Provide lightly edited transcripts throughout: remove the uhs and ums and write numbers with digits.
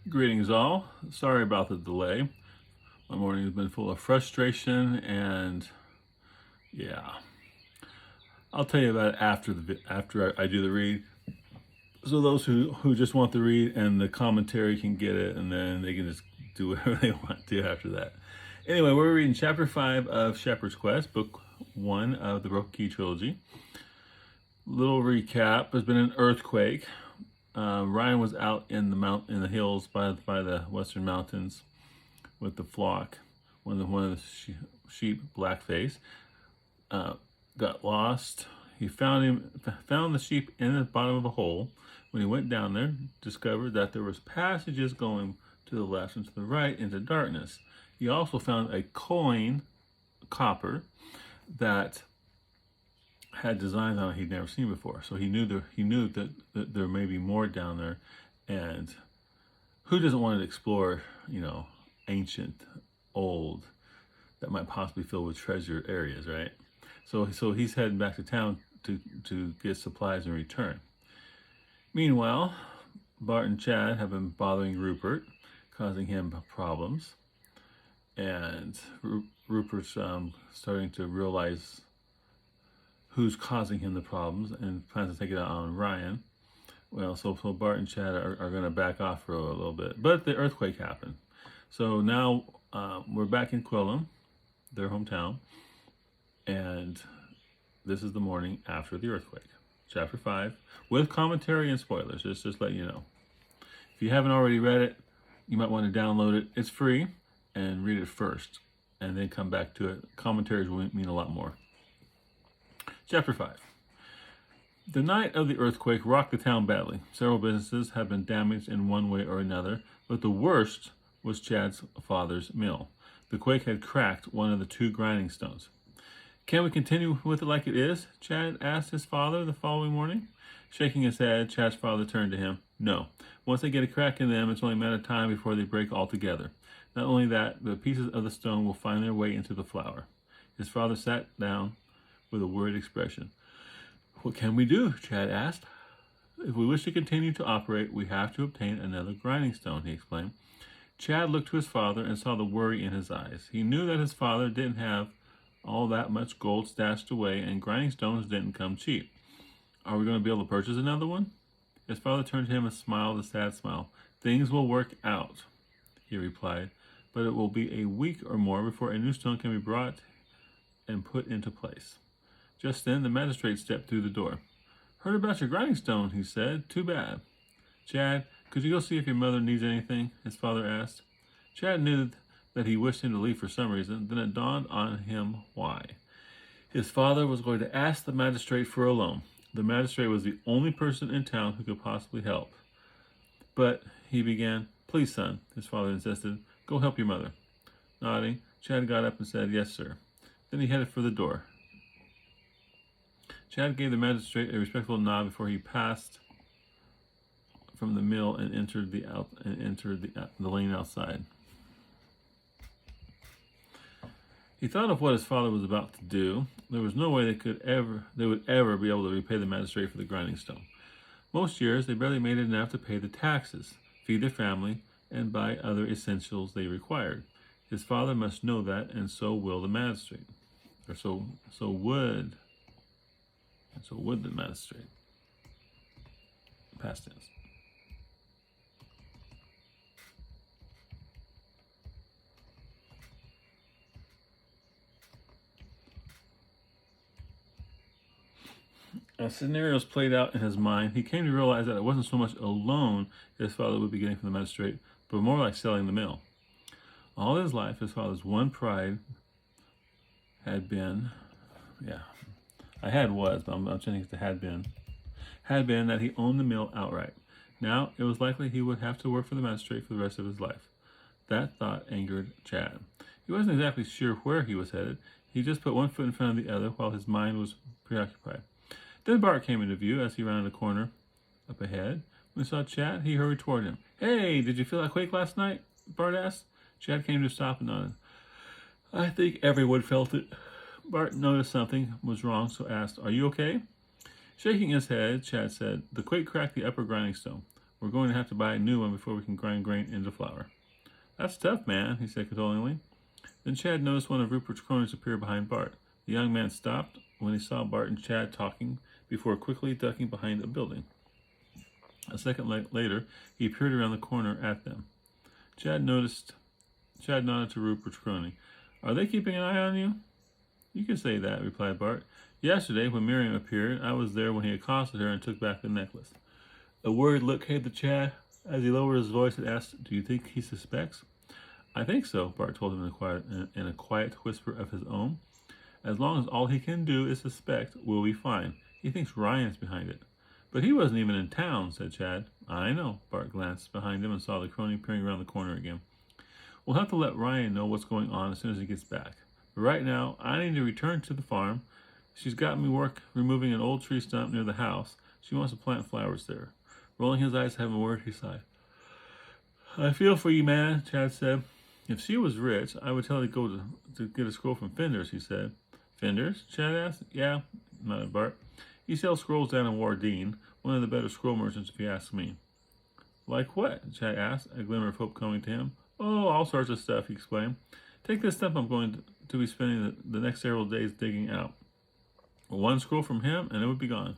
Greetings all. Sorry about the delay. My morning has been full of frustration and yeah. I'll tell you about it after I do the read. So those who just want the read and the commentary can get it, and then they can just do whatever they want to after that. Anyway, we're reading chapter 5 of Shepherd's Quest, book 1 of the Broken Key Trilogy. Little recap, there's been an earthquake. Riyan was out in the hills by the western mountains with the flock. One of the sheep, Blackface, got lost. He found the sheep in the bottom of a hole. When he went down there, discovered that there was passages going to the left and to the right into darkness. He also found a coin, copper, that had designs on it he'd never seen before. So he knew that there may be more down there, and who doesn't want to explore, ancient, old, that might possibly fill with treasure areas, right? So he's heading back to town to get supplies and return. Meanwhile, Bart and Chad have been bothering Rupert, causing him problems, and Rupert's starting to realize who's causing him the problems and plans to take it out on Riyan. Well, so Bart and Chad are going to back off for a little bit. But the earthquake happened. So now we're back in Quillim, their hometown. And this is the morning after the earthquake. Chapter 5, with commentary and spoilers, just let you know. If you haven't already read it, you might want to download it. It's free, and read it first, and then come back to it. Commentaries will mean a lot more. Chapter 5. The night of the earthquake rocked the town badly. Several businesses have been damaged in one way or another, but the worst was Chad's father's mill. The quake had cracked one of the 2 grinding stones. "Can we continue with it like it is?" Chad asked his father the following morning. Shaking his head, Chad's father turned to him. "No. Once they get a crack in them, it's only a matter of time before they break altogether. Not only that, but pieces of the stone will find their way into the flour." His father sat down with a worried expression. "What can we do?" Chad asked. "If we wish to continue to operate, we have to obtain another grinding stone," he explained. Chad looked to his father and saw the worry in his eyes. He knew that his father didn't have all that much gold stashed away, and grinding stones didn't come cheap. "Are we going to be able to purchase another one?" His father turned to him and smiled a sad smile. "Things will work out," he replied, "but it will be a week or more before a new stone can be brought and put into place." Just then, the magistrate stepped through the door. "Heard about your grinding stone," he said. "Too bad." "Chad, could you go see if your mother needs anything?" his father asked. Chad knew that he wished him to leave for some reason. Then it dawned on him why. His father was going to ask the magistrate for a loan. The magistrate was the only person in town who could possibly help. "But," he began. "Please, son," his father insisted, "go help your mother." Nodding, Chad got up and said, "Yes, sir." Then he headed for the door. Chad gave the magistrate a respectful nod before he passed from the mill and entered the lane outside. He thought of what his father was about to do. There was no way they would ever be able to repay the magistrate for the grinding stone. Most years, they barely made enough to pay the taxes, feed their family, and buy other essentials they required. His father must know that, and so will the magistrate. Or so would the magistrate. Past tense. As scenarios played out in his mind, he came to realize that it wasn't so much a loan his father would be getting from the magistrate, but more like selling the mill. All his life, his father's one pride had been, I'm changing it to had been that he owned the mill outright. Now, it was likely he would have to work for the magistrate for the rest of his life. That thought angered Chad. He wasn't exactly sure where he was headed. He just put one foot in front of the other while his mind was preoccupied. Then Bart came into view as he rounded a corner up ahead. When he saw Chad, he hurried toward him. "Hey, did you feel that quake last night?" Bart asked. Chad came to a stop and nodded. "I think everyone felt it." Bart noticed something was wrong, so asked, "Are you okay?" Shaking his head, Chad said, "The quake cracked the upper grinding stone. We're going to have to buy a new one before we can grind grain into flour. That's tough, man, he said condolingly. Then Chad noticed one of Rupert's cronies appear behind Bart. The young man stopped when he saw Bart and Chad talking before quickly ducking behind a building. A second later, he peered around the corner at them. Chad nodded to Rupert's crony. Are they keeping an eye on you? You can say that, replied Bart. Yesterday, when Miriam appeared, I was there when he accosted her and took back the necklace. A worried look came to Chad as he lowered his voice and asked, Do you think he suspects? I think so, Bart told him in a quiet whisper of his own. As long as all he can do is suspect, we'll be fine. He thinks Ryan's behind it. But he wasn't even in town, said Chad. I know. Bart glanced behind him and saw the crony peering around the corner again. We'll have to let Ryan know what's going on as soon as he gets back. But right now, I need to return to the farm. She's got me work removing an old tree stump near the house. She wants to plant flowers there. Rolling his eyes to have a word, he sighed. I feel for you, man, Chad said. If she was rich, I would tell her to go to get a scroll from Fender's, he said. Fender's? Chad asked. Yeah, nodded Bart. He sells scrolls down in Wardeen, one of the better scroll merchants if you ask me. Like what? Chad asked, a glimmer of hope coming to him. Oh, all sorts of stuff, he explained. Take this stump I'm going to be spending the next several days digging out. One scroll from him, and it would be gone.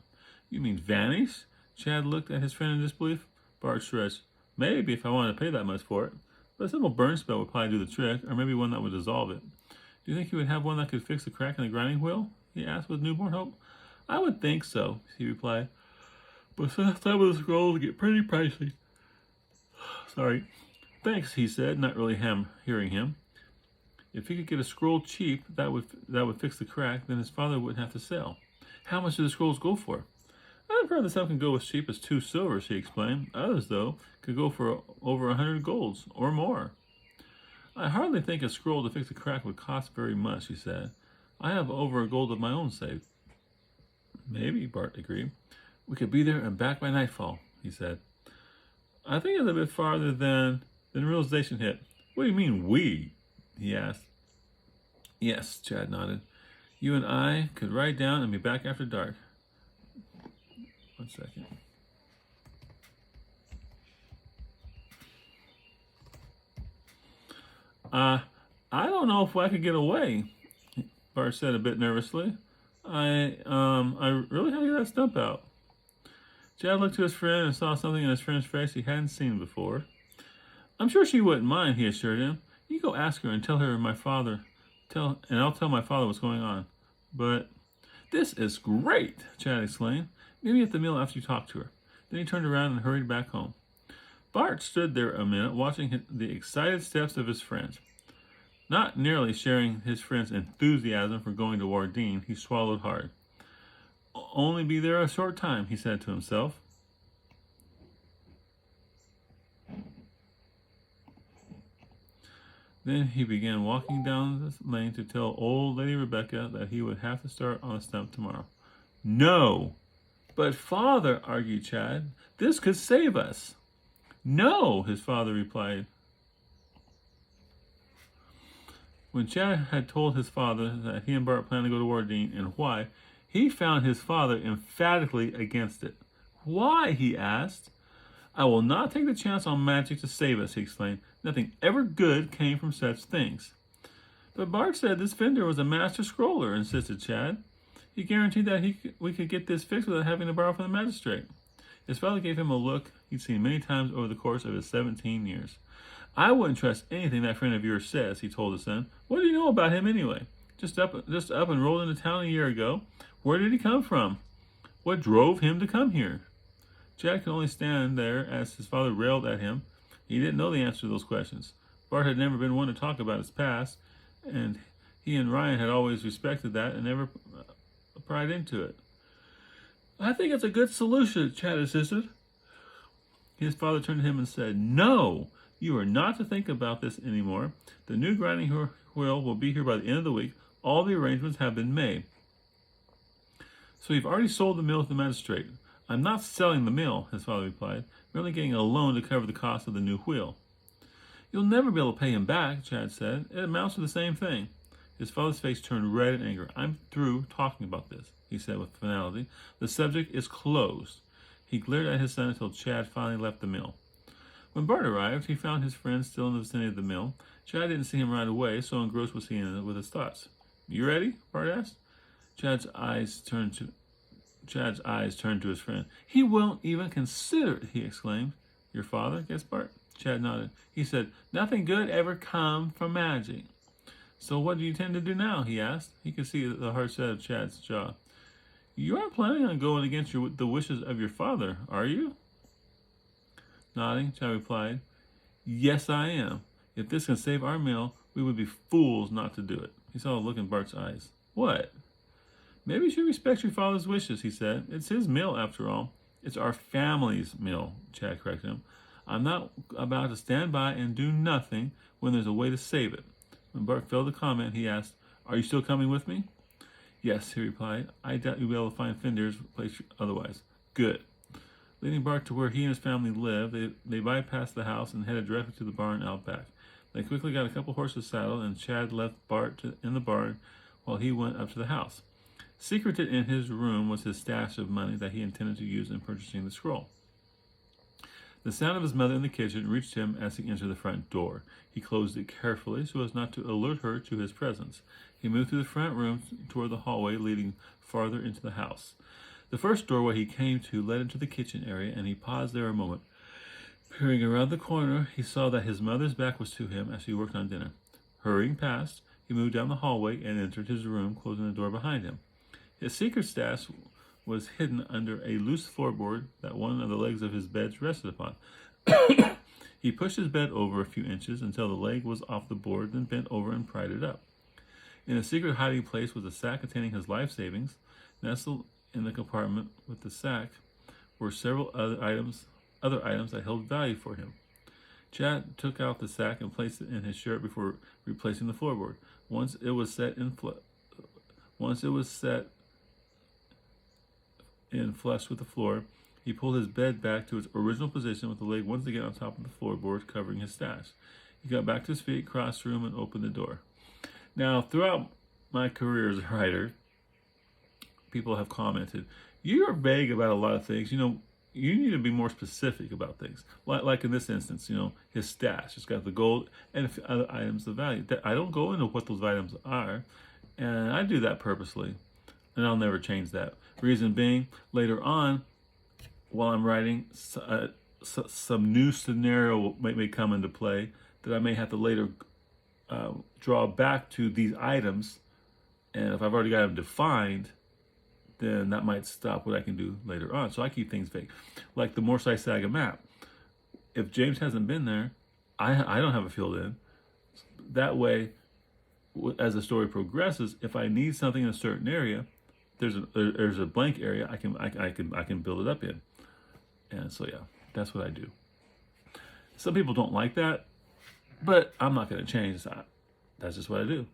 You mean vanish? Chad looked at his friend in disbelief. Bart stretched. Maybe if I wanted to pay that much for it. But a simple burn spell would probably do the trick, or maybe one that would dissolve it. Do you think you would have one that could fix the crack in the grinding wheel? He asked with newborn hope. I would think so, he replied. But some of the scrolls get pretty pricey. Sorry. Thanks, he said, not really hearing him. If he could get a scroll cheap, that would fix the crack, then his father wouldn't have to sell. How much do the scrolls go for? I've heard that some can go as cheap as 2 silvers, he explained. Others, though, could go for over 100 golds, or more. I hardly think a scroll to fix a crack would cost very much, he said. I have over a gold of my own saved. Maybe, Bart agreed. We could be there and back by nightfall, he said. I think it's a bit farther than realization hit. What do you mean, we? He asked. Yes, Chad nodded. You and I could ride down and be back after dark. 1 second. I don't know if I could get away, Bart said a bit nervously. I really had to get that stump out. Chad looked to his friend and saw something in his friend's face he hadn't seen before. I'm sure she wouldn't mind, he assured him. You go ask her and tell her and I'll tell my father what's going on. But this is great, Chad exclaimed. Meet me at the mill after you talk to her. Then he turned around and hurried back home. Bart stood there a minute, watching the excited steps of his friends. Not nearly sharing his friend's enthusiasm for going to Wardeen, he swallowed hard. Only be there a short time, he said to himself. Then he began walking down the lane to tell old Lady Rebecca that he would have to start on a stump tomorrow. No! But father, argued Chad, this could save us. No, his father replied. When Chad had told his father that he and Bart planned to go to Wardeen and why, he found his father emphatically against it. Why, he asked. I will not take the chance on magic to save us, he explained. Nothing ever good came from such things. But Bart said this Fender was a master scroller, insisted Chad. He guaranteed that we could get this fixed without having to borrow from the magistrate. His father gave him a look he'd seen many times over the course of his 17 years. I wouldn't trust anything that friend of yours says, he told his son. What do you know about him anyway? Just up and rolled into town a year ago. Where did he come from? What drove him to come here? Chad could only stand there as his father railed at him. He didn't know the answer to those questions. Bart had never been one to talk about his past, and he and Ryan had always respected that and never pried into it. I think it's a good solution, Chad insisted. His father turned to him and said, No, you are not to think about this anymore. The new grinding wheel will be here by the end of the week. All the arrangements have been made. So you've already sold the mill to the magistrate. I'm not selling the mill, his father replied. We're only getting a loan to cover the cost of the new wheel. You'll never be able to pay him back, Chad said. It amounts to the same thing. His father's face turned red in anger. I'm through talking about this, he said with finality. The subject is closed. He glared at his son until Chad finally left the mill. When Bart arrived, he found his friend still in the vicinity of the mill. Chad didn't see him right away, so engrossed was he with his thoughts. "You ready?" Bart asked. Chad's eyes turned to his friend. "He won't even consider it," he exclaimed. "Your father?" guessed Bart. Chad nodded. He said, "Nothing good ever come from magic." "So what do you intend to do now?" he asked. He could see the hard set of Chad's jaw. "You aren't planning on going against the wishes of your father, are you?" Nodding, Chad replied, "Yes, I am. If this can save our mill, we would be fools not to do it." He saw a look in Bart's eyes. "What?" "Maybe you should respect your father's wishes," he said. "It's his mill, after all." "It's our family's mill," Chad corrected him. "I'm not about to stand by and do nothing when there's a way to save it." When Bart failed to comment, he asked, "Are you still coming with me?" "Yes," he replied. "I doubt you'll be able to find Finder's place otherwise." "Good." Leading Bart to where he and his family lived, they bypassed the house and headed directly to the barn out back. They quickly got a couple horses saddled, and Chad left Bart in the barn while he went up to the house. Secreted in his room was his stash of money that he intended to use in purchasing the scroll. The sound of his mother in the kitchen reached him as he entered the front door. He closed it carefully so as not to alert her to his presence. He moved through the front room toward the hallway leading farther into the house. The first doorway he came to led into the kitchen area, and he paused there a moment. Peering around the corner, he saw that his mother's back was to him as she worked on dinner. Hurrying past, he moved down the hallway and entered his room, closing the door behind him. His secret stash was hidden under a loose floorboard that one of the legs of his bed rested upon. He pushed his bed over a few inches until the leg was off the board, then bent over and pried it up. In a secret hiding place was a sack containing his life savings. Nestled in the compartment with the sack were several other items that held value for him. Chad took out the sack and placed it in his shirt before replacing the floorboard. Once it was set in flush with the floor, he pulled his bed back to its original position with the leg once again on top of the floorboard covering his stash. He got back to his feet, crossed the room, and opened the door. Now, throughout my career as a writer, people have commented, "You are vague about a lot of things. You need to be more specific about things." Like in this instance, his stash. It's got the gold and other items of value. I don't go into what those items are, and I do that purposely, and I'll never change that. Reason being, later on, while I'm writing, some new scenario may come into play that I may have to later draw back to these items, and if I've already got them defined, then that might stop what I can do later on. So I keep things vague. Like the Morsai Saga map. If James hasn't been there, I don't have a field in. That way, as the story progresses, if I need something in a certain area, there's a blank area I can build it up in. And so yeah, that's what I do. Some people don't like that, but I'm not going to change that. That's just what I do.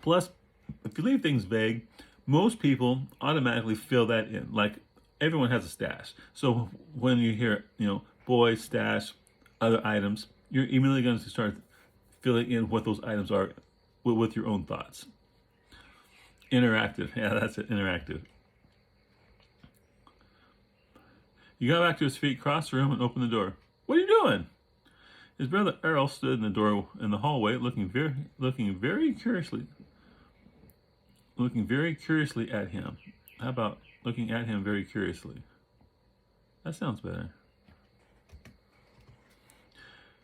Plus, if you leave things vague, most people automatically fill that in. Like, everyone has a stash. So when you hear, boy, stash, other items, you're immediately going to start filling in what those items are with your own thoughts. Interactive. Yeah, that's it, interactive. He got back to his feet, crossed the room, and opened the door. "What are you doing?" His brother Errol stood in the hallway, looking very curiously at him. How about looking at him very curiously? That sounds better.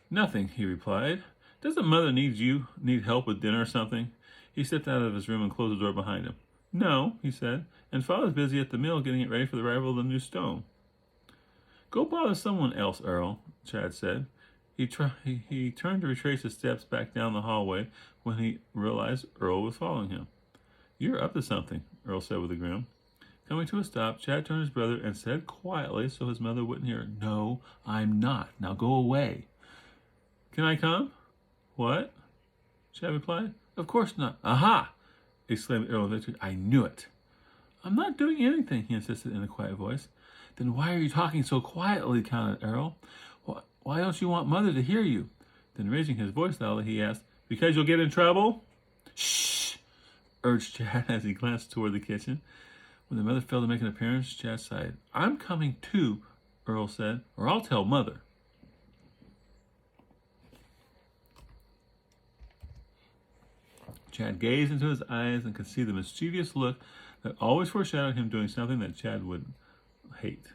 "Nothing," he replied. "Doesn't Mother need help with dinner or something?" He stepped out of his room and closed the door behind him. "No," he said, "and Father's busy at the mill getting it ready for the arrival of the new stone." "Go bother someone else, Earl," Chad said. He turned to retrace his steps back down the hallway when he realized Earl was following him. "You're up to something," Earl said with a grin. Coming to a stop, Chad turned to his brother and said quietly so his mother wouldn't hear, "No, I'm not. Now go away." "Can I come?" "What?" Chad replied. "Of course not." "Aha!" exclaimed Earl in victory. "I knew it." "I'm not doing anything," he insisted in a quiet voice. "Then why are you talking so quietly?" countered Earl. Why don't you want Mother to hear you?" Then raising his voice loudly, he asked, "Because you'll get in trouble?" "Shh!" urged Chad as he glanced toward the kitchen. When the mother failed to make an appearance, Chad sighed. I'm coming too, Earl said, or I'll tell Mother. Chad gazed into his eyes and could see the mischievous look that always foreshadowed him doing something that Chad would hate.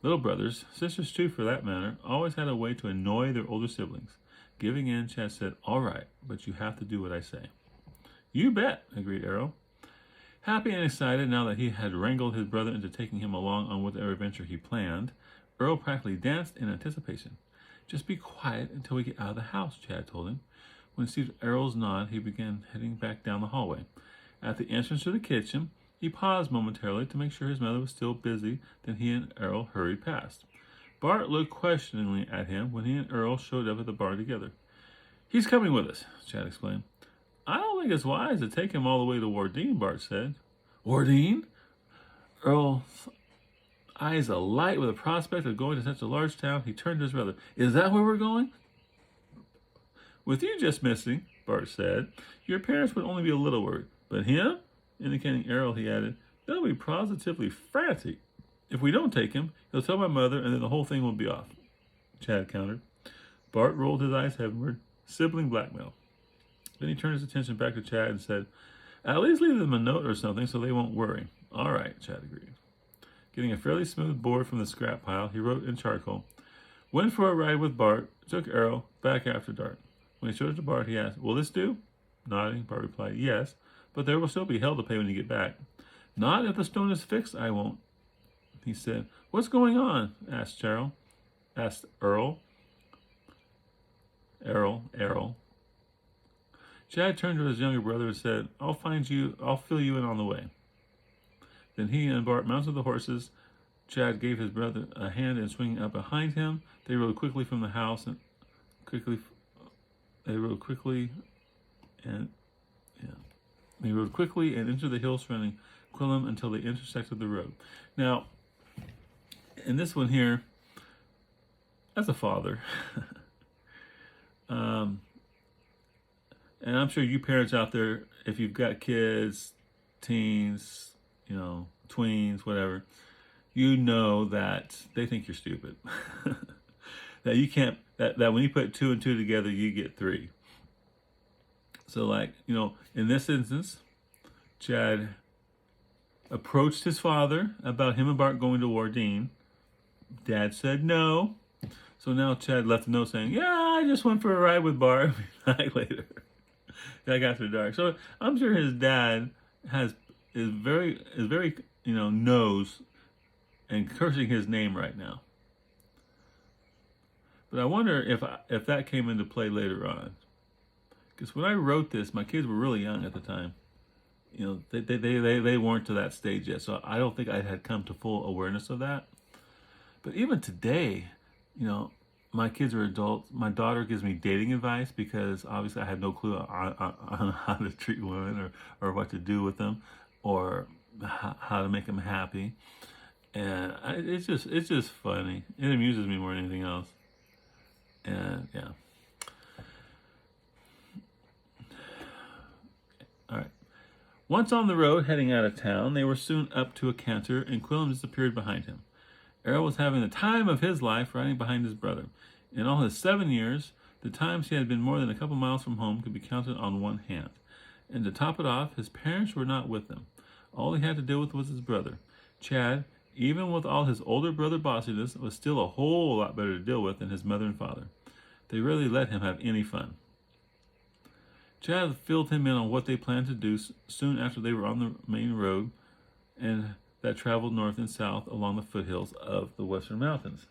Little brothers, sisters too for that matter, always had a way to annoy their older siblings. Giving in, Chad said, all right, but you have to do what I say. You bet, agreed Errol. Happy and excited now that he had wrangled his brother into taking him along on whatever adventure he planned, Earl practically danced in anticipation. Just be quiet until we get out of the house, Chad told him. When he received Errol's nod, he began heading back down the hallway. At the entrance to the kitchen, he paused momentarily to make sure his mother was still busy, then he and Errol hurried past. Bart looked questioningly at him when he and Earl showed up at the bar together. He's coming with us, Chad explained. I don't think it's wise to take him all the way to Wardeen, Bart said. Wardeen? Earl's eyes alight with the prospect of going to such a large town, he turned to his brother. Is that where we're going? With you just missing, Bart said, your parents would only be a little worried. But him? Indicating Errol, he added, they'll be positively frantic. If we don't take him, he'll tell my mother and then the whole thing will be off, Chad countered. Bart rolled his eyes heavenward. Sibling blackmail. Then he turned his attention back to Chad and said, at least leave them a note or something so they won't worry. All right, Chad agreed. Getting a fairly smooth board from the scrap pile, he wrote in charcoal, went for a ride with Bart, took Errol, back after dark. When he showed it to Bart, he asked, will this do? Nodding, Bart replied, yes, but there will still be hell to pay when you get back. Not if the stone is fixed, I won't, he said. What's going on? Asked Earl. Errol. Chad turned to his younger brother and said, I'll fill you in on the way. Then he and Bart mounted the horses. Chad gave his brother a hand and swinging up behind him, they rode quickly from the house and into the hill surrounding Quillim until they intersected the road. Now, in this one here, as a father, and I'm sure you parents out there, if you've got kids, teens, tweens, whatever, you know that they think you're stupid. That you can't, that when you put 2 and 2 together, you get 3. So like, in this instance, Chad approached his father about him and Bart going to Wardeen. Dad said no. So now Chad left a note saying, yeah, I just went for a ride with Bart. Back later. That got after dark. So I'm sure his dad is very knows and cursing his name right now. But I wonder if that came into play later on. Because when I wrote this, my kids were really young at the time. They weren't to that stage yet. So I don't think I had come to full awareness of that. But even today, my kids are adults. My daughter gives me dating advice because obviously I have no clue on how to treat women or what to do with them or how to make them happy. And it's just funny. It amuses me more than anything else. And yeah. All right. Once on the road heading out of town, they were soon up to a canter and Quillim disappeared behind him. Errol was having the time of his life riding behind his brother. In all his 7 years, the times he had been more than a couple miles from home could be counted on one hand. And to top it off, his parents were not with him. All he had to deal with was his brother. Chad, even with all his older brother bossiness, was still a whole lot better to deal with than his mother and father. They rarely let him have any fun. Chad filled him in on what they planned to do soon after they were on the main road and that traveled north and south along the foothills of the Western Mountains.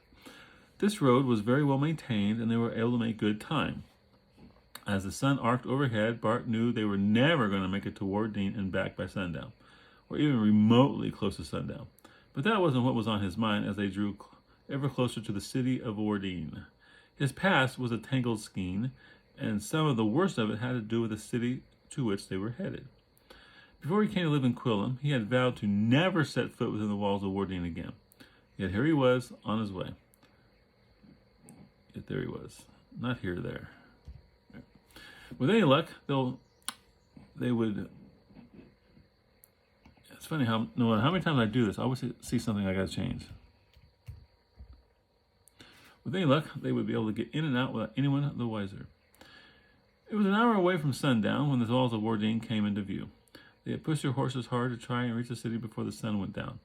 This road was very well maintained and they were able to make good time. As the sun arced overhead, Bart knew they were never going to make it to Wardeen and back by sundown, or even remotely close to sundown. But that wasn't what was on his mind as they drew ever closer to the city of Wardeen. His past was a tangled skein, and some of the worst of it had to do with the city to which they were headed. Before he came to live in Quillim, he had vowed to never set foot within the walls of Wardeen again. Yet here he was, on his way. Yet there he was. Not here, there. With any luck, they would It's funny how no matter how many times I do this, I always see something I gotta change. With any luck, they would be able to get in and out without anyone the wiser. It was an hour away from sundown when the walls of Wardine came into view. They had pushed their horses hard to try and reach the city before the sun went down.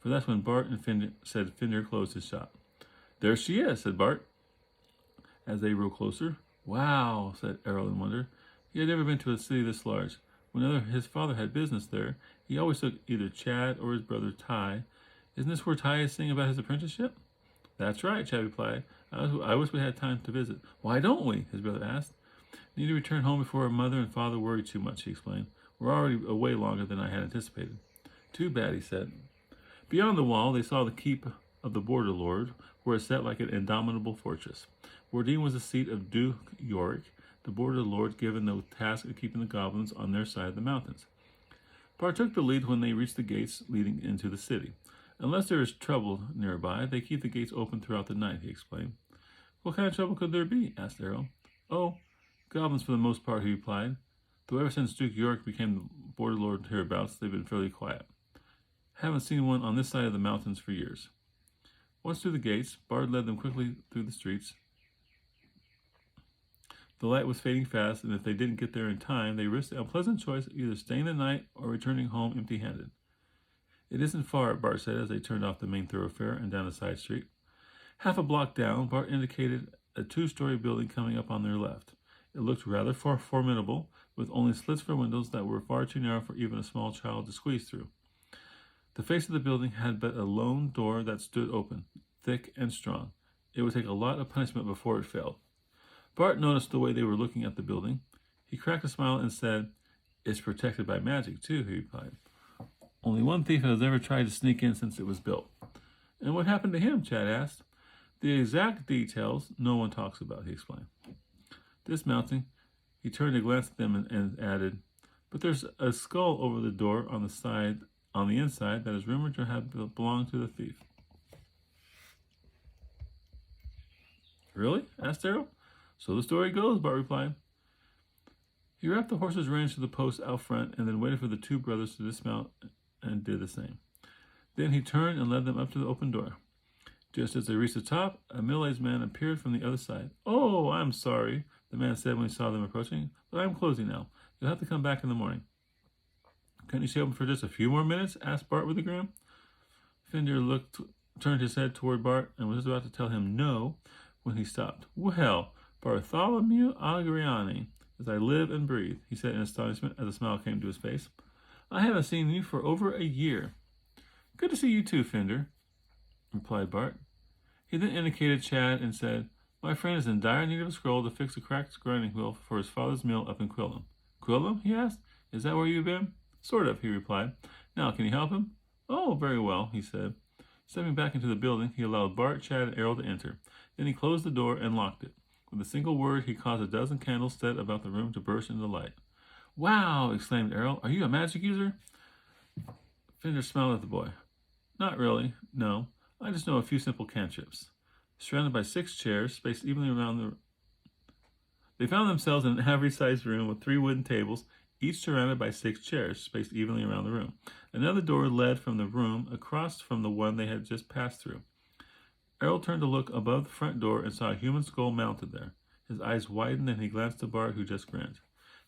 For that's when Bart and Finder closed his shop. There she is, said Bart, as they rode closer. Wow, said Errol in wonder. He had never been to a city this large. Whenever his father had business there, he always took either Chad or his brother Ty. Isn't this where Ty is saying about his apprenticeship? That's right, Chad replied. I wish we had time to visit. Why don't we? His brother asked. Need to return home before our mother and father worry too much, he explained. We're already away longer than I had anticipated. Too bad, he said. Beyond the wall, they saw the keep of the Border Lord, where it sat like an indomitable fortress. Wardine was the seat of Duke Yorick, the Border Lord given the task of keeping the goblins on their side of the mountains. Bart took the lead when they reached the gates leading into the city. Unless there is trouble nearby, they keep the gates open throughout the night, he explained. What kind of trouble could there be? Asked Errol. Oh, goblins for the most part, he replied. Though ever since Duke Yorick became the Border Lord hereabouts, they've been fairly quiet. Haven't seen one on this side of the mountains for years. Once through the gates, Bart led them quickly through the streets. The light was fading fast, and if they didn't get there in time, they risked the unpleasant choice of either staying the night or returning home empty-handed. It isn't far, Bart said as they turned off the main thoroughfare and down a side street. Half a block down, Bart indicated a two-story building coming up on their left. It looked rather formidable, with only slits for windows that were far too narrow for even a small child to squeeze through. The face of the building had but a lone door that stood open, thick and strong. It would take a lot of punishment before it failed. Bart noticed the way they were looking at the building. He cracked a smile and said, "It's protected by magic, too," he replied. "Only one thief has ever tried to sneak in since it was built." "And what happened to him?" Chad asked. "The exact details no one talks about," he explained. Dismounting, he turned to glance at them and added, "But there's a skull over the door on the inside that is rumored to have belonged to the thief." "Really?" asked Errol. "So the story goes," Bart replied. He wrapped the horse's reins to the post out front and then waited for the two brothers to dismount and did the same. Then he turned and led them up to the open door. Just as they reached the top, a middle-aged man appeared from the other side. "Oh, I'm sorry," the man said when he saw them approaching, "but I'm closing now. You'll have to come back in the morning." "Can't you stay open for just a few more minutes?" asked Bart with a grin. Finder turned his head toward Bart and was about to tell him no when he stopped. "Well, Bartholomew Agreani, as I live and breathe," he said in astonishment as a smile came to his face. "I haven't seen you for over a year." "Good to see you too, Finder," replied Bart. He then indicated Chad and said, "My friend is in dire need of a scroll to fix a cracked grinding wheel for his father's mill up in Quillim." "Quillim?" he asked. "Is that where you've been?" "Sort of," he replied. "Now, can you help him?" "Oh, very well," he said. Stepping back into the building, he allowed Bart, Chad, and Errol to enter. Then he closed the door and locked it. With a single word, he caused a dozen candles set about the room to burst into light. "Wow!" exclaimed Errol. "Are you a magic user?" Finder smiled at the boy. "Not really, no. I just know a few simple cantrips." Surrounded by 6 chairs, spaced evenly around They found themselves in an average-sized room with 3 wooden tables, each surrounded by 6 chairs, spaced evenly around the room. Another door led from the room across from the one they had just passed through. Errol turned to look above the front door and saw a human skull mounted there. His eyes widened and he glanced at Bart, who just grinned.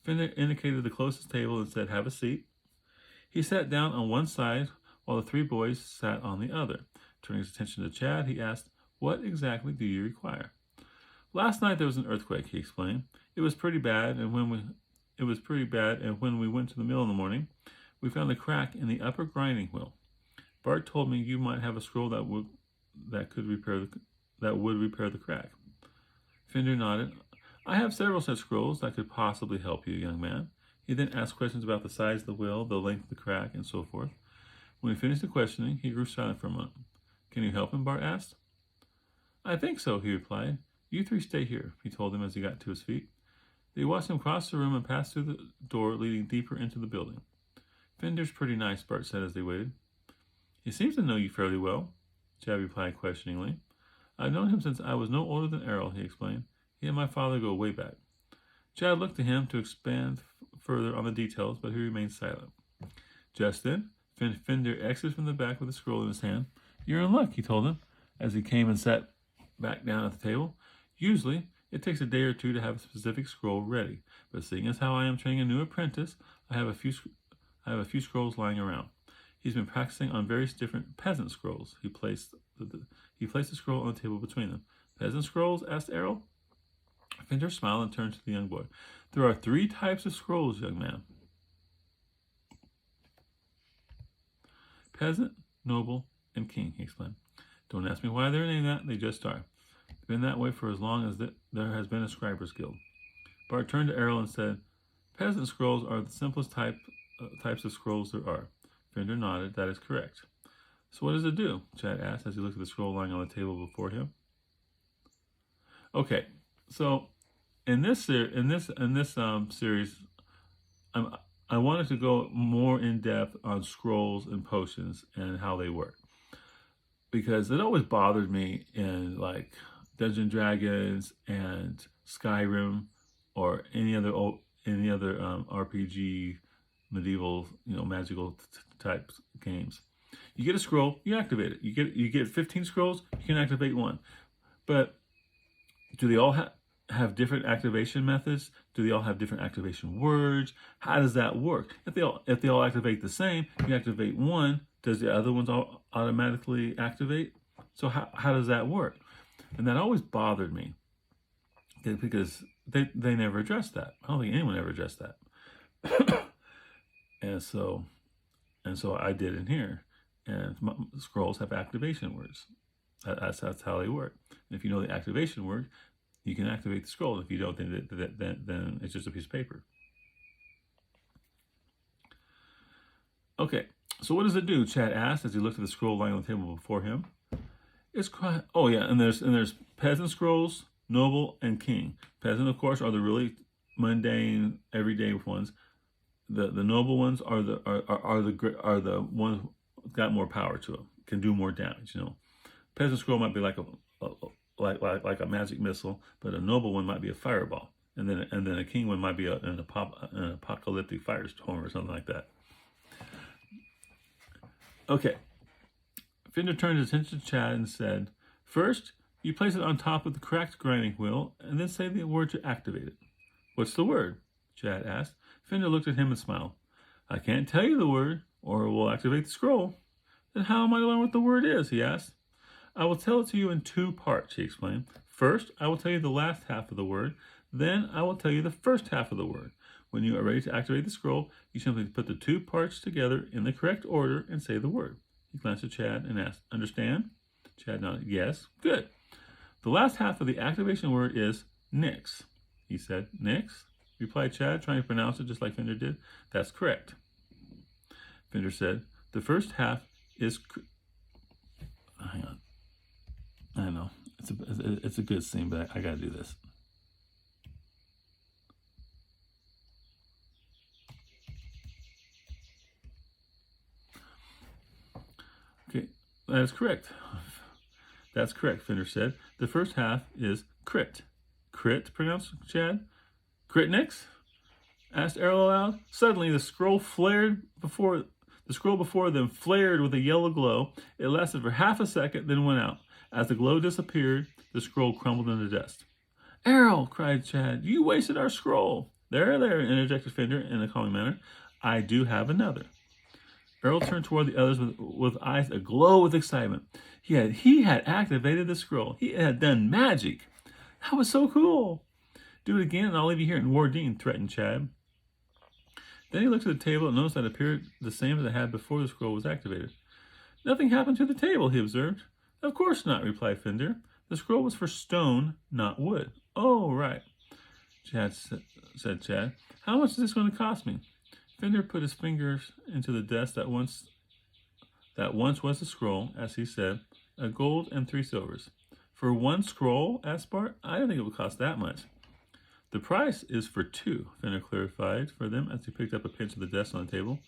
Finder indicated the closest table and said, "Have a seat." He sat down on one side while the 3 boys sat on the other. Turning his attention to Chad, he asked, "What exactly do you require?" "Last night there was an earthquake," he explained. It was pretty bad, and when we went to the mill in the morning, we found a crack in the upper grinding wheel. Bart told me you might have a scroll that would repair the crack." Finder nodded. "I have several such scrolls that could possibly help you, young man." He then asked questions about the size of the wheel, the length of the crack, and so forth. When he finished the questioning, he grew silent for a moment. "Can you help him?" Bart asked. "I think so," he replied. "You 3 stay here," he told them as he got to his feet. They watched him cross the room and pass through the door leading deeper into the building. "Finder's pretty nice," Bart said as they waited. "He seems to know you fairly well," Chad replied questioningly. "I've known him since I was no older than Errol," he explained. "He and my father go way back." Chad looked to him to expand further on the details, but he remained silent. Just then, Fender exited from the back with a scroll in his hand. "You're in luck," he told him, as he came and sat back down at the table. "Usually, it takes a day or two to have a specific scroll ready, but seeing as how I am training a new apprentice, I have a few scrolls lying around." He's been practicing on various different peasant scrolls. He placed the scroll on the table between them. "Peasant scrolls?" asked Errol. Fender smiled and turned to the young boy. "There are 3 types of scrolls, young man. Peasant, noble, and king," he explained. "Don't ask me why they're named that. They just are. They've been that way for as long as there has been a scribers guild." Bart turned to Errol and said, "Peasant scrolls are the simplest types of scrolls there are." Fender nodded. "That is correct." "So what does it do?" Chad asked as he looked at the scroll lying on the table before him. Okay, so in this series, I wanted to go more in depth on scrolls and potions and how they work, because it always bothered me in like Dungeons and Dragons and Skyrim or any other RPG, medieval, magical type games. You get a scroll, you activate it. You get 15 scrolls, you can activate 1. But do they all have different activation methods? Do they all have different activation words? How does that work? If they all activate the same, you activate 1, does the other ones all automatically activate? So how does that work? And that always bothered me, because they never addressed that. I don't think anyone ever addressed that. and so I did in here. And scrolls have activation words. That's how they work. And if you know the activation word, you can activate the scroll. If you don't, then it's just a piece of paper. Okay, so what does it do? Chad asked as he looked at the scroll lying on the table before him. It's quite. Oh yeah, and there's peasant scrolls, noble, and king. Peasant, of course, are the really mundane, everyday ones. The noble ones are the ones got more power to them, can do more damage. Peasant scroll might be like a magic missile, but a noble one might be a fireball, and then a king one might be an apocalyptic firestorm or something like that. Okay. Fender turned his attention to Chad and said, "First, you place it on top of the cracked grinding wheel, and then say the word to activate it." "What's the word?" Chad asked. Fender looked at him and smiled. "I can't tell you the word, or it will activate the scroll." "Then how am I to learn what the word is?" he asked. "I will tell it to you in 2 parts," he explained. "First, I will tell you the last half of the word. Then I will tell you the first half of the word. When you are ready to activate the scroll, you simply put the 2 parts together in the correct order and say the word." He glanced at Chad and asked, "Understand?" Chad nodded. "Yes." "Good. The last half of the activation word is nix," he said. "Nix?" replied Chad, trying to pronounce it just like Fender did. "That's correct." Fender said, "The first half is..." Hang on. I know. It's a good scene, but I gotta do this. Okay, that's correct. "That's correct," Fender said. "The first half is crit." "Crit?" pronounced Chad. "Critnix?" asked Errol aloud. Suddenly, the scroll before them flared with a yellow glow. It lasted for half a second, then went out. As the glow disappeared, the scroll crumbled into dust. "Errol!" cried Chad. "You wasted our scroll." There, interjected Fender in a calming manner. "I do have another." Errol turned toward the others with eyes aglow with excitement. He had activated the scroll. He had done magic. That was so cool. "Do it again and I'll leave you here in Wardine," threatened Chad. Then he looked at the table and noticed that it appeared the same as it had before the scroll was activated. "Nothing happened to the table," he observed. "Of course not," replied Fender. "The scroll was for stone, not wood." "Oh, right," said Chad. "How much is this going to cost me?" Fender put his fingers into the desk that once was the scroll, as he said, "A gold and 3 silvers. "For 1 scroll?" asked Bart. "I don't think it would cost that much." "The price is for 2, Fender clarified for them as he picked up a pinch of the desk on the table.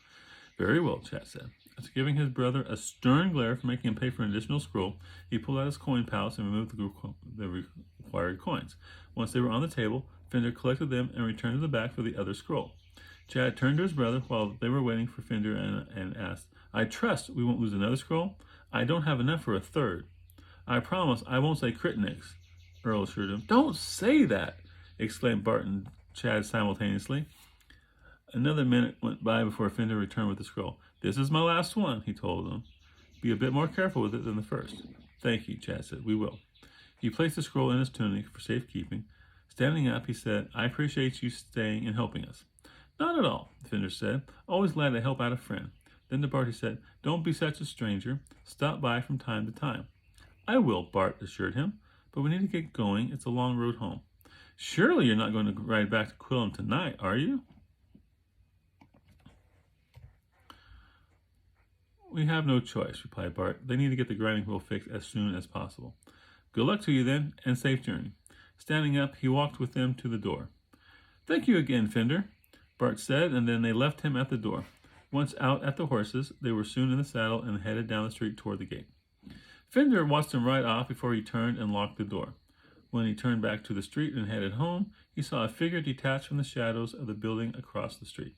"Very well," Chad said. After giving his brother a stern glare for making him pay for an additional scroll, he pulled out his coin pouch and removed the required coins. Once they were on the table, Fender collected them and returned to the back for the other scroll. Chad turned to his brother while they were waiting for Fender and asked, I trust we won't lose another scroll. I don't have enough for a third. I promise I won't say Critniks, Earl assured him. Don't say that, exclaimed Bart and Chad simultaneously. Another minute went by before Fender returned with the scroll. This is my last one, he told them. Be a bit more careful with it than the first. Thank you, Chad said. We will. He placed the scroll in his tunic for safekeeping. Standing up, he said, I appreciate you staying and helping us. Not at all, Fender said. Always glad to help out a friend. Then to Bart he said, don't be such a stranger. Stop by from time to time. I will, Bart assured him, but we need to get going. It's a long road home. Surely you're not going to ride back to Quillim tonight, are you? We have no choice, replied Bart. They need to get the grinding wheel fixed as soon as possible. Good luck to you then, and safe journey. Standing up, he walked with them to the door. Thank you again, Fender, Bart said, and then they left him at the door. Once out at the horses, they were soon in the saddle and headed down the street toward the gate. Fender watched him ride off before he turned and locked the door. When he turned back to the street and headed home, he saw a figure detached from the shadows of the building across the street.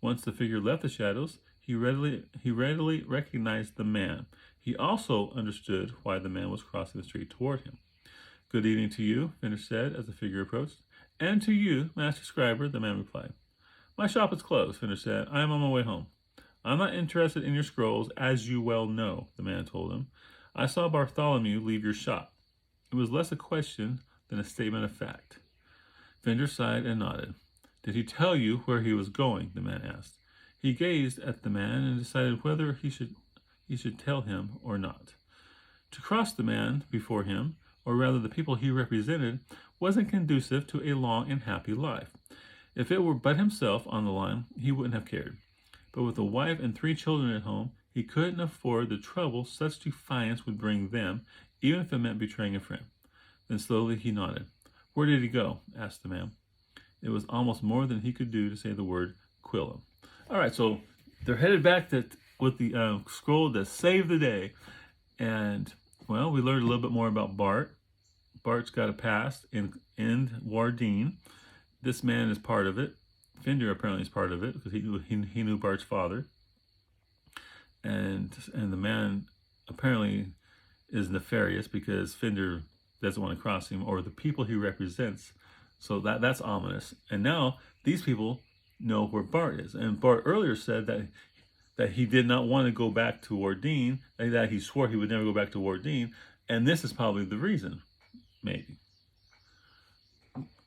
Once the figure left the shadows, he readily recognized the man. He also understood why the man was crossing the street toward him. Good evening to you, Fender said as the figure approached. And to you, Master Scriber, the man replied. My shop is closed, Fender said. I am on my way home. I'm not interested in your scrolls, as you well know, the man told him. I saw Bartholomew leave your shop. It was less a question than a statement of fact. Fender sighed and nodded. Did he tell you where he was going? The man asked. He gazed at the man and decided whether he should tell him or not. To cross the man before him, or rather the people he represented, wasn't conducive to a long and happy life. If it were but himself on the line, he wouldn't have cared. But with a wife and 3 children at home, he couldn't afford the trouble such defiance would bring them, even if it meant betraying a friend. Then slowly he nodded. Where did he go? Asked the man. It was almost more than he could do to say the word Quillim. All right, so they're headed back with the scroll to save the day. And, well, we learned a little bit more about Bart. Bart's got a past in Wardeen. This man is part of it. Fender apparently is part of it because he knew Bart's father. And the man apparently is nefarious because Fender doesn't want to cross him, or the people he represents. So that's ominous. And now these people know where Bart is. And Bart earlier said that he did not want to go back to Wardeen, and that he swore he would never go back to Wardeen. And this is probably the reason, maybe.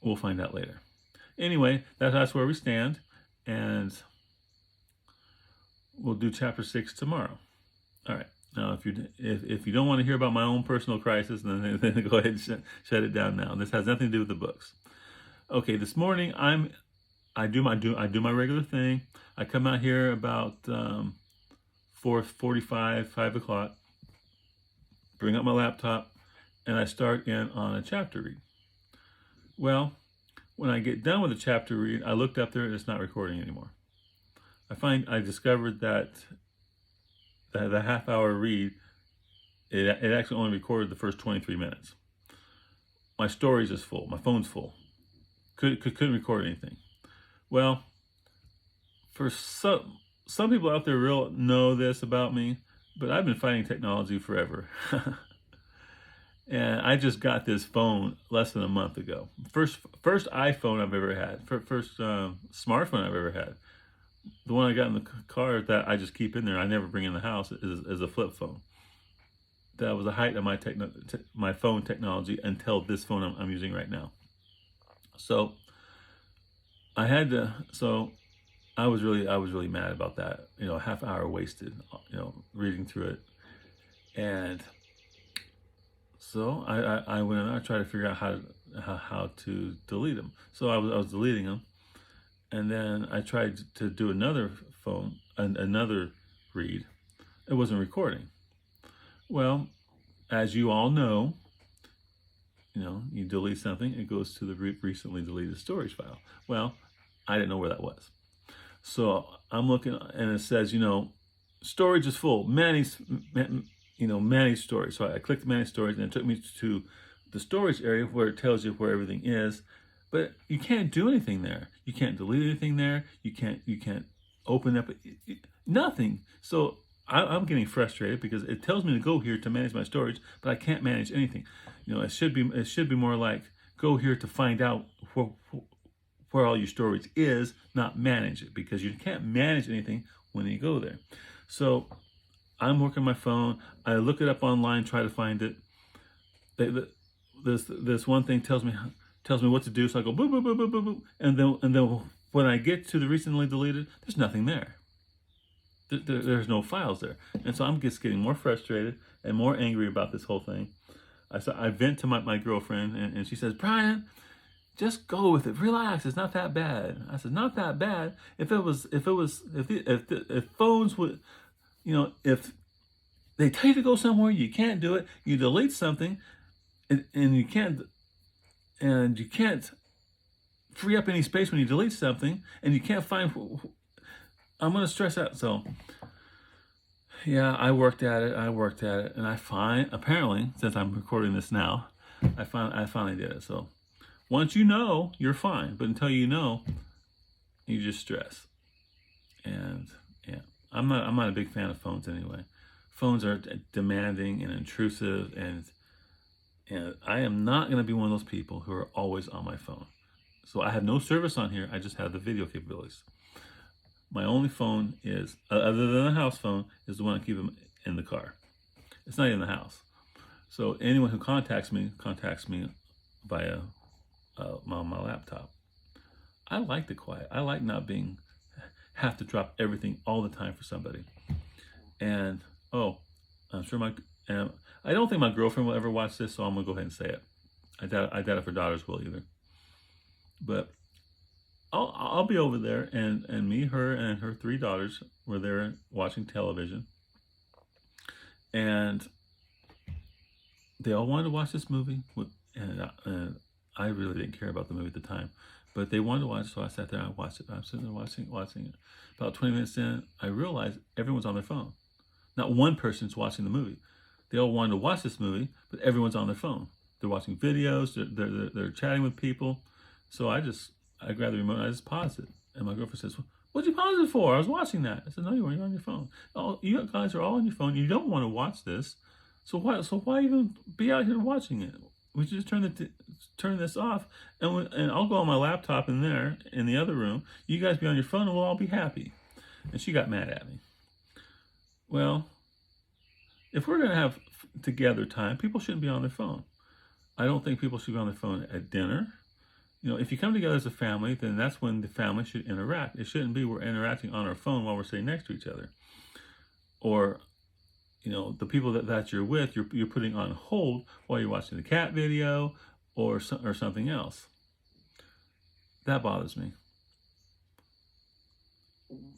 We'll find out later. Anyway, that's where we stand, and we'll do chapter 6 tomorrow. All right. Now, if you don't want to hear about my own personal crisis, then go ahead and shut it down now. This has nothing to do with the books. Okay, this morning I do my regular thing. I come out here about 4:45, 5 o'clock. Bring up my laptop, and I start in on a chapter read. Well, when I get done with the chapter read, I looked up there and it's not recording anymore. I discovered that the half-hour read, it actually only recorded the first 23 minutes. My storage is full. My phone's full. Couldn't record anything. Well, for some people out there know this about me, but I've been fighting technology forever. And I just got this phone less than a month ago. First iPhone I've ever had. First smartphone I've ever had. The one I got in the car that I just keep in there, I never bring in the house, is a flip phone. That was the height of my phone technology until this phone I'm using right now. So I was really mad about that. A half hour wasted, reading through it. And so I went and I tried to figure out how to delete them. So I was deleting them, and then I tried to do another read. It wasn't recording. Well, as you all know, you delete something, it goes to the recently deleted storage file. Well, I didn't know where that was. So I'm looking, and it says, storage is full. Manage storage. So I clicked manage storage, and it took me to the storage area where it tells you where everything is. But you can't do anything there. You can't delete anything there. You can't open up nothing. So I'm getting frustrated because it tells me to go here to manage my storage, but I can't manage anything. It should be more like go here to find out where all your storage is, not manage it, because you can't manage anything when you go there. So I'm working my phone. I look it up online, try to find it. This one thing tells me what to do, so I go boop boop boop boop boop boop, and then when I get to the recently deleted, there's nothing there. There's no files there, and so I'm just getting more frustrated and more angry about this whole thing. I vent to my girlfriend, and she says, "Brian, just go with it. Relax. It's not that bad." I said, "Not that bad. If phones would, if they tell you to go somewhere, you can't do it. You delete something, and you can't free up any space when you delete something, and you can't find." I'm gonna stress out. So, yeah, I worked at it, and apparently, since I'm recording this now, I finally did it. So, once you know, you're fine. But until you know, you just stress. And yeah, I'm not a big fan of phones anyway. Phones are demanding and intrusive, and I am not gonna be one of those people who are always on my phone. So I have no service on here. I just have the video capabilities. My only phone is, other than the house phone, is the one I keep in the car. It's not in the house. So anyone who contacts me via my laptop. I like the quiet. I like not have to drop everything all the time for somebody. And I'm sure I don't think my girlfriend will ever watch this, so I'm gonna go ahead and say it. I doubt if her daughters will either. But I'll be over there, and me, her, and her 3 daughters were there watching television, and they all wanted to watch this movie. And I really didn't care about the movie at the time, but they wanted to watch it, so I sat there and watched it. I'm sitting there watching it. About 20 minutes in, I realized everyone's on their phone. Not one person's watching the movie. They all wanted to watch this movie, but everyone's on their phone. They're watching videos. They're chatting with people. So I grabbed the remote and I just paused it. And my girlfriend says, "What'd you pause it for? I was watching that." I said, "No, you weren't. You're on your phone. Oh, you guys are all on your phone. You don't want to watch this. So why even be out here watching it? We should just turn this off, and I'll go on my laptop in there in the other room. You guys be on your phone, and we'll all be happy." And she got mad at me. Well, if we're gonna have together time, people shouldn't be on their phone. I don't think people should be on their phone at dinner. If you come together as a family, then that's when the family should interact. It shouldn't be we're interacting on our phone while we're sitting next to each other. Or, the people that you're with, you're putting on hold while you're watching the cat video or something else. That bothers me.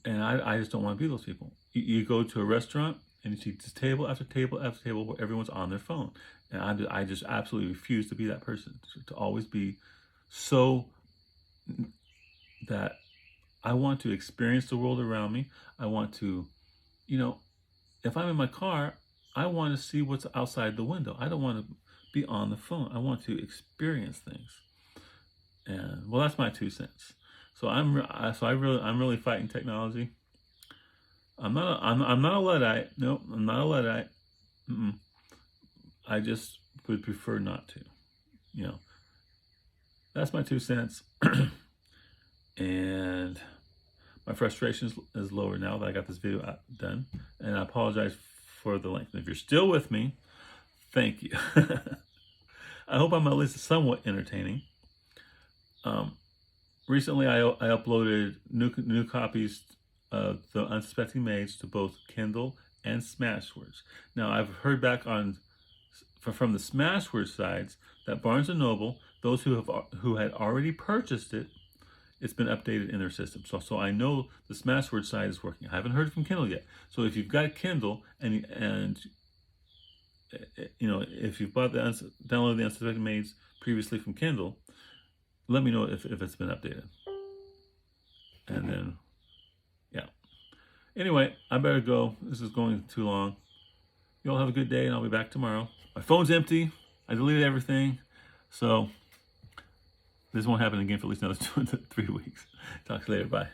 And I just don't want to be those people. You go to a restaurant and you see just table after table after table where everyone's on their phone. And I just absolutely refuse to be that person, to always be so that I want to experience the world around me. I want to, if I'm in my car, I want to see what's outside the window. I don't want to be on the phone. I want to experience things. And well, that's my 2 cents. So I'm really fighting technology. I'm not a Luddite. No, I'm not a Luddite. I just would prefer not to. That's my 2 cents. And my frustration is lower now that I got this video done. And I apologize for the length. If you're still with me, thank you. I hope I'm at least somewhat entertaining. Recently, I uploaded new copies of The Unsuspecting Maids to both Kindle and Smashwords. Now, I've heard back from the Smashwords sides that Barnes & Noble, those who had already purchased it, it's been updated in their system. So I know the Smashwords side is working. I haven't heard from Kindle yet. So if you've got a Kindle and if you've downloaded The Unsuspecting Maids previously from Kindle, let me know if it's been updated. And then, yeah. Anyway, I better go. This is going too long. You all have a good day, and I'll be back tomorrow. My phone's empty. I deleted everything. So this won't happen again for at least another 2 to 3 weeks. Talk to you later. Bye.